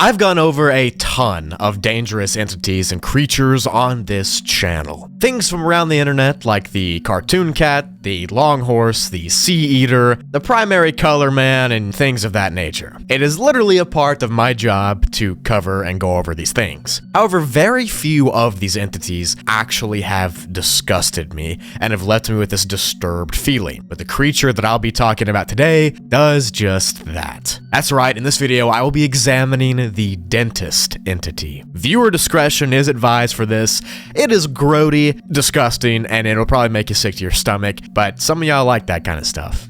I've gone over a ton of dangerous entities and creatures on this channel. Things from around the internet like the cartoon cat, the long horse, the sea eater, the primary color man, and things of that nature. It is literally a part of my job to cover and go over these things. However, very few of these entities actually have disgusted me and have left me with this disturbed feeling. But the creature that I'll be talking about today does just that. That's right, in this video I will be examining the dentist entity. Viewer discretion is advised for this. It is grody, disgusting, and it'll probably make you sick to your stomach, but some of y'all like that kind of stuff.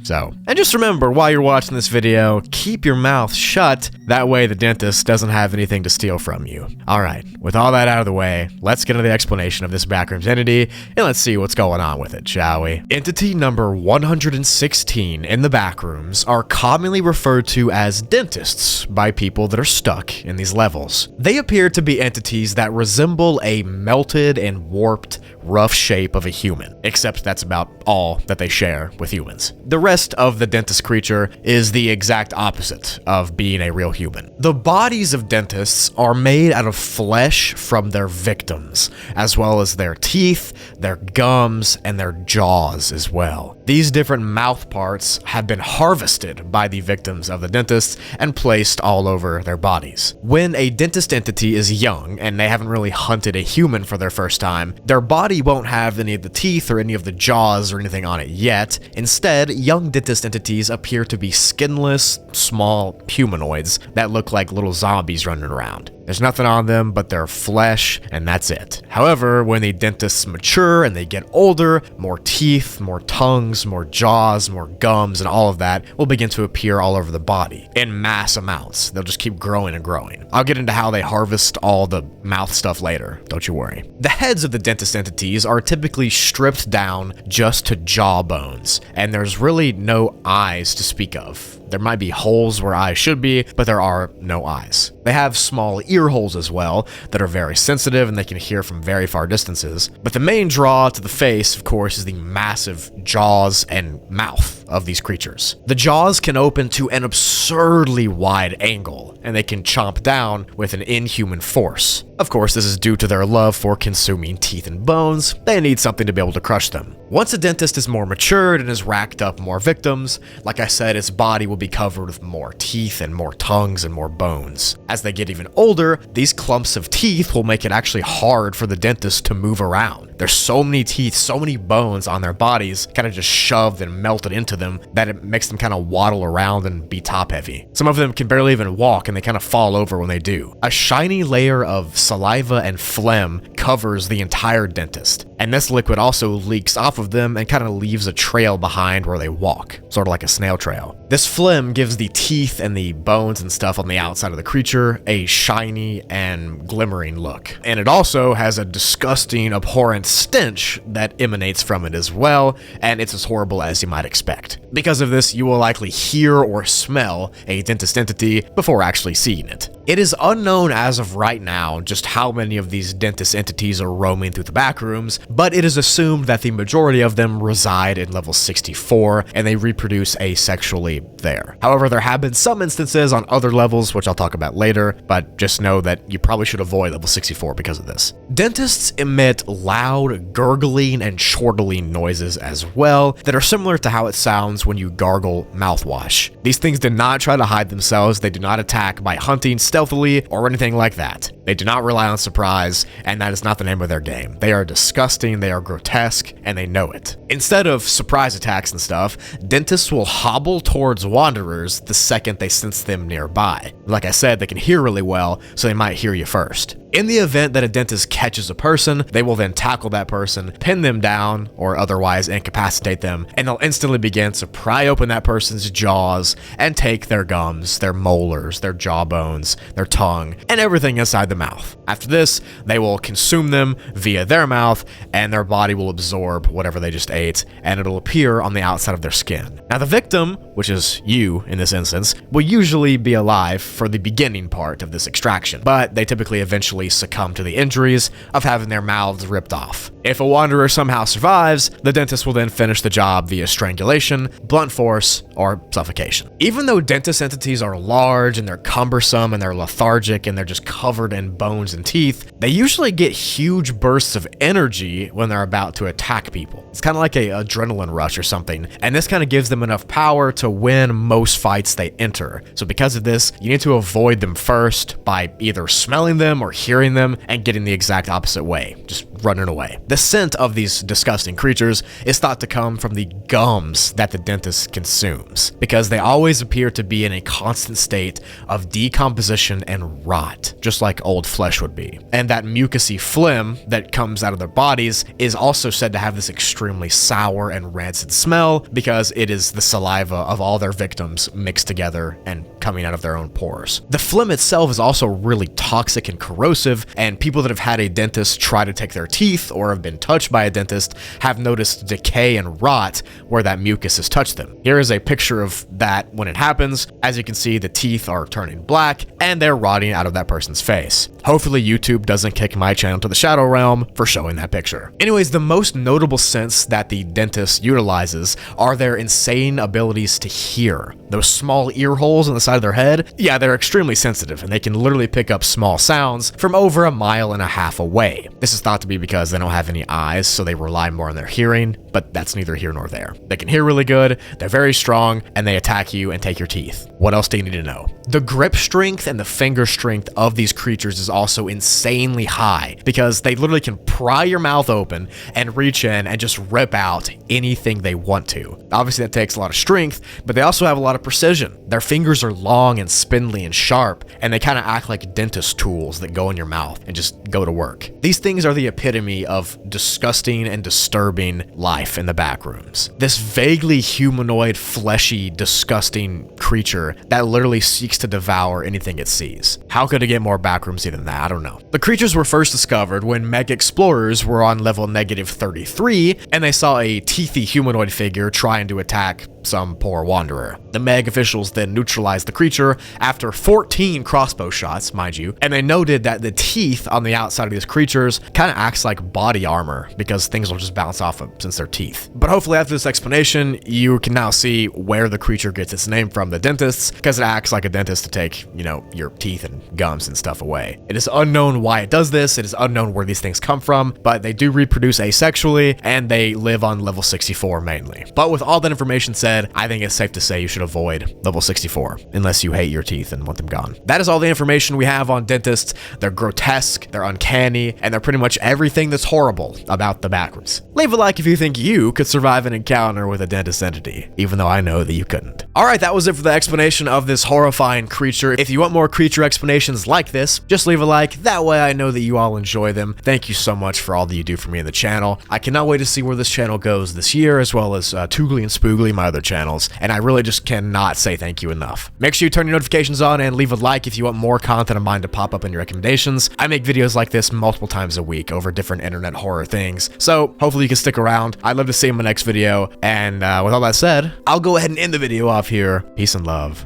And just remember, while you're watching this video, keep your mouth shut. That way the dentist doesn't have anything to steal from you. Alright, with all that out of the way, let's get into the explanation of this Backrooms entity, and let's see what's going on with it, shall we? Entity number 116 in the Backrooms are commonly referred to as dentists by people that are stuck in these levels. They appear to be entities that resemble a melted and warped, rough shape of a human, except that's about all that they share with humans. The rest of the dentist creature is the exact opposite of being a real human. The bodies of dentists are made out of flesh from their victims, as well as their teeth, their gums, and their jaws as well. These different mouth parts have been harvested by the victims of the dentists and placed all over their bodies. When a dentist entity is young and they haven't really hunted a human for their first time, their body won't have any of the teeth or any of the jaws or anything on it yet. Instead, young dentist entities appear to be skinless, small humanoids that look like little zombies running around. There's nothing on them but their flesh, and that's it. However, when the dentists mature and they get older, more teeth, more tongues, more jaws, more gums, and all of that will begin to appear all over the body in mass amounts. They'll just keep growing and growing. I'll get into how they harvest all the mouth stuff later, don't you worry. The heads of the dentist entities are typically stripped down just to jaw bones, and there's really no eyes to speak of. There might be holes where eyes should be, but there are no eyes. They have small ear holes as well that are very sensitive and they can hear from very far distances. But the main draw to the face, of course, is the massive jaws and mouth of these creatures. The jaws can open to an absurdly wide angle, and they can chomp down with an inhuman force. Of course, this is due to their love for consuming teeth and bones. They need something to be able to crush them. Once a dentist is more matured and has racked up more victims, like I said, its body will be covered with more teeth and more tongues and more bones. As they get even older, these clumps of teeth will make it actually hard for the dentist to move around. There's so many teeth, so many bones on their bodies, kind of just shoved and melted into them, that it makes them kind of waddle around and be top heavy. Some of them can barely even walk and they kind of fall over when they do. A shiny layer of saliva and phlegm covers the entire dentist, and this liquid also leaks off of them and kind of leaves a trail behind where they walk, sort of like a snail trail. This phlegm gives the teeth and the bones and stuff on the outside of the creature a shiny and glimmering look. And it also has a disgusting, abhorrent stench that emanates from it as well, and it's as horrible as you might expect. Because of this, you will likely hear or smell a dentist entity before actually seeing it. It is unknown as of right now just how many of these dentist entities are roaming through the Backrooms, but it is assumed that the majority of them reside in level 64 and they reproduce asexually there. However, there have been some instances on other levels, which I'll talk about later, but just know that you probably should avoid level 64 because of this. Dentists emit loud, gurgling, and chortling noises as well that are similar to how it sounds when you gargle mouthwash. These things do not try to hide themselves, they do not attack by hunting stealthily or anything like that. They do not rely on surprise, and that is not the name of their game. They are disgusting, they are grotesque, and they know it. Instead of surprise attacks and stuff, dentists will hobble towards wanderers the second they sense them nearby. Like I said, they can hear really well, so they might hear you first. In the event that a dentist catches a person, they will then tackle that person, pin them down, or otherwise incapacitate them, and they'll instantly begin to pry open that person's jaws and take their gums, their molars, their jawbones, their tongue, and everything inside the mouth. After this, they will consume them via their mouth, and their body will absorb whatever they just ate, and it'll appear on the outside of their skin. Now, the victim, which is you in this instance, will usually be alive for the beginning part of this extraction, but they typically eventually succumb to the injuries of having their mouths ripped off. If a wanderer somehow survives, the dentist will then finish the job via strangulation, blunt force, or suffocation. Even though dentist entities are large and they're cumbersome and they're lethargic and they're just covered in bones and teeth, they usually get huge bursts of energy when they're about to attack people. It's kind of like an adrenaline rush or something, and this kind of gives them enough power to win most fights they enter. So because of this, you need to avoid them first by either smelling them or hearing them and getting the exact opposite way, just running away. The scent of these disgusting creatures is thought to come from the gums that the dentist consumes, because they always appear to be in a constant state of decomposition and rot, just like old flesh would be. And that mucousy phlegm that comes out of their bodies is also said to have this extremely sour and rancid smell, because it is the saliva of all their victims mixed together and coming out of their own pores. The phlegm itself is also really toxic and corrosive, and people that have had a dentist try to take their teeth or have been touched by a dentist have noticed decay and rot where that mucus has touched them. Here is a picture of that when it happens. As you can see, the teeth are turning black and they're rotting out of that person's face. Hopefully YouTube doesn't kick my channel to the shadow realm for showing that picture. Anyways, the most notable sense that the dentist utilizes are their insane abilities to hear. Those small ear holes on the side of their head, yeah, they're extremely sensitive and they can literally pick up small sounds from over 1.5 miles away. This is thought to be because they don't have any eyes, so they rely more on their hearing, but that's neither here nor there. They can hear really good, they're very strong, and they attack you and take your teeth. What else do you need to know? The grip strength and the finger strength of these creatures is also insanely high, because they literally can pry your mouth open and reach in and just rip out anything they want to. Obviously that takes a lot of strength, but they also have a lot of precision. Their fingers are long and spindly and sharp, and they kind of act like dentist tools that go in your mouth and just go to work. These things are the epitome of disgusting and disturbing life in the Backrooms. This vaguely humanoid, fleshy, disgusting creature that literally seeks to devour anything it sees. How could it get more Backroomsy than that? I don't know. The creatures were first discovered when mega explorers were on level -33 and they saw a teethy humanoid figure trying to attack some poor wanderer. The Meg officials then neutralized the creature after 14 crossbow shots, mind you, and they noted that the teeth on the outside of these creatures kind of acts like body armor because things will just bounce off them since they're teeth. But hopefully after this explanation, you can now see where the creature gets its name from, the dentists, because it acts like a dentist to take, you know, your teeth and gums and stuff away. It is unknown why it does this, it is unknown where these things come from, but they do reproduce asexually, and they live on level 64 mainly. But with all that information said, I think it's safe to say you should avoid level 64, unless you hate your teeth and want them gone. That is all the information we have on dentists. They're grotesque, they're uncanny, and they're pretty much everything that's horrible about the Backrooms. Leave a like if you think you could survive an encounter with a dentist entity, even though I know that you couldn't. Alright, that was it for the explanation of this horrifying creature. If you want more creature explanations like this, just leave a like. That way I know that you all enjoy them. Thank you so much for all that you do for me in the channel. I cannot wait to see where this channel goes this year, as well as Toogly and Spoogly, my other channels, and I really just cannot say thank you enough. Make sure you turn your notifications on and leave a like if you want more content of mine to pop up in your recommendations. I make videos like this multiple times a week over different internet horror things, so hopefully you can stick around. I'd love to see you in my next video, and with all that said, I'll go ahead and end the video off here. Peace and love.